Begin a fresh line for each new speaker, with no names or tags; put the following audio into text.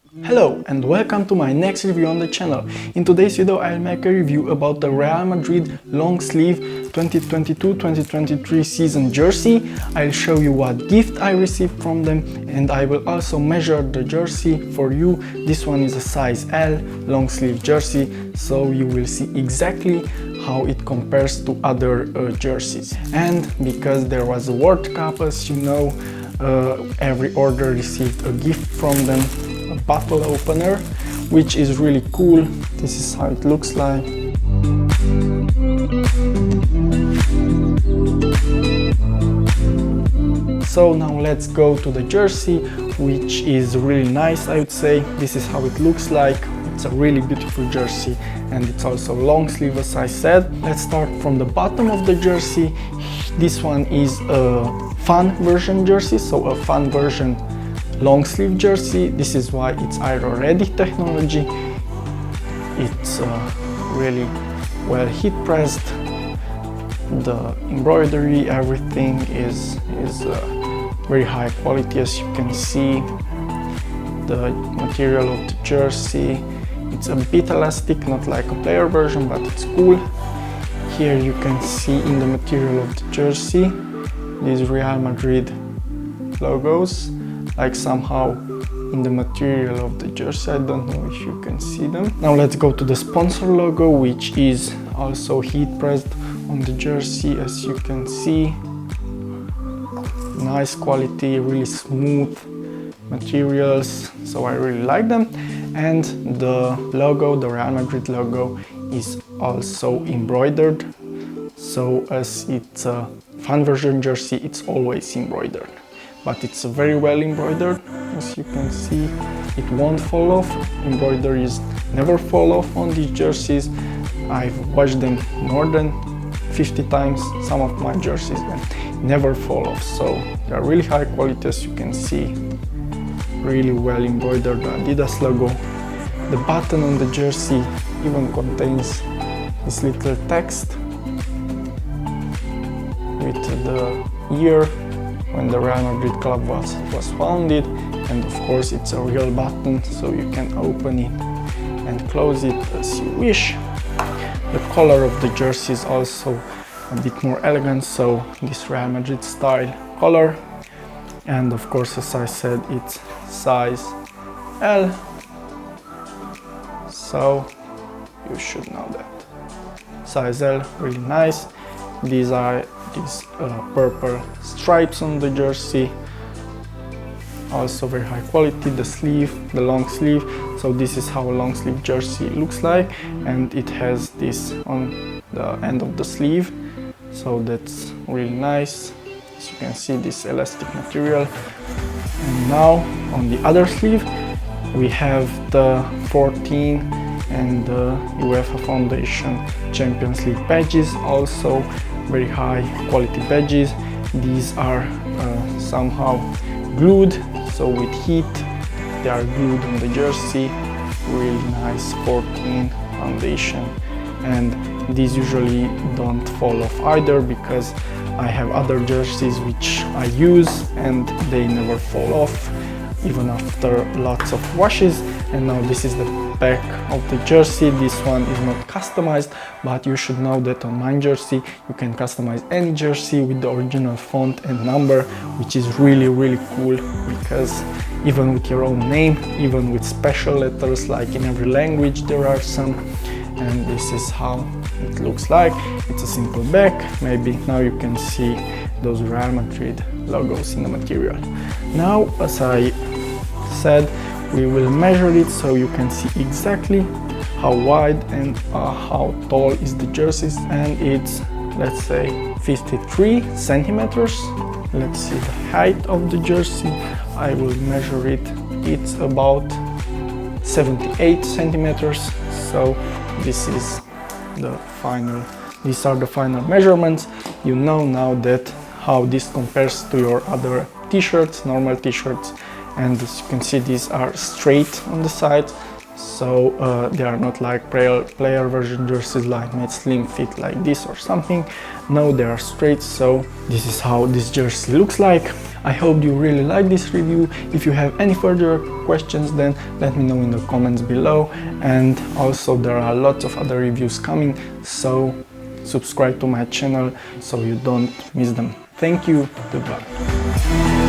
Hello and welcome to my next review on the channel. In today's video I'll make a review about the Real Madrid long sleeve 2022-2023 season jersey. I'll show you what gift I received from them and I will also measure the jersey for you. This one is a size L long sleeve jersey, so you will see exactly how it compares to other jerseys. And because there was a World Cup, as you know, every order received a gift from them, a bottle opener, which is really cool. This is how it looks like. So now let's go to the jersey, which is really nice, I would say. This is how it looks like. It's a really beautiful jersey and it's also long sleeve, as I said. Let's start from the bottom of the jersey. This one is a fun version jersey, so a fun version long sleeve jersey. This is why it's aero ready technology. It's really well heat pressed. The embroidery, everything is very high quality, as you can see. The material of the jersey, it's a bit elastic, not like a player version, but it's cool. Here you can see in the material of the jersey these Real Madrid logos, like somehow in the material of the jersey. I don't know if you can see them. Now let's go to the sponsor logo, which is also heat pressed on the jersey, as you can see. Nice quality, really smooth materials, so I really like them. And the logo, the Real Madrid logo, is also embroidered, so as it's a fan version jersey, it's always embroidered, but it's very well embroidered. As you can see, it won't fall off. Embroideries never fall off on these jerseys. I've washed them more than 50 times, some of my jerseys, and never fall off, so they're really high quality, as you can see. Really well embroidered, the Adidas logo. The button on the jersey even contains this little text with the year when the Real Madrid club was founded, and of course it's a real button, so you can open it and close it as you wish. The color of the jersey is also a bit more elegant, so this Real Madrid style color. And of course, as I said, it's size L, so you should know that. Size L, really nice. These are these purple stripes on the jersey, also very high quality. The sleeve, the long sleeve, so this is how a long sleeve jersey looks like, and it has this on the end of the sleeve, so that's really nice. As you can see, this elastic material. And now on the other sleeve we have the 14 and the UEFA Foundation Champions League badges, also very high quality badges. These are somehow glued, so with heat they are glued on the jersey. Really nice 14 foundation, and these usually don't fall off either, because I have other jerseys which I use and they never fall off even after lots of washes. And now this is the back of the jersey. This one is not customized, but you should know that on Minejersey you can customize any jersey with the original font and number, which is really cool, because even with your own name, even with special letters, like in every language there are some. And this is how it looks like. It's a simple back. Maybe now you can see those Real Madrid logos in the material. Now, as I said, we will measure it so you can see exactly how wide and how tall is the jersey, and it's, let's say, 53 centimeters. Let's see the height of the jersey. I will measure it. It's about 78 centimeters. So this is the final, these are the final measurements. You know now that how this compares to your other t-shirts, normal t-shirts, and as you can see, these are straight on the side, so they are not like player version jerseys like made slim fit like this or something. No, they are straight, so this is how this jersey looks like. I hope you really like this review. If you have any further questions, then let me know in the comments below. And also there are lots of other reviews coming, so subscribe to my channel so you don't miss them. Thank you, goodbye.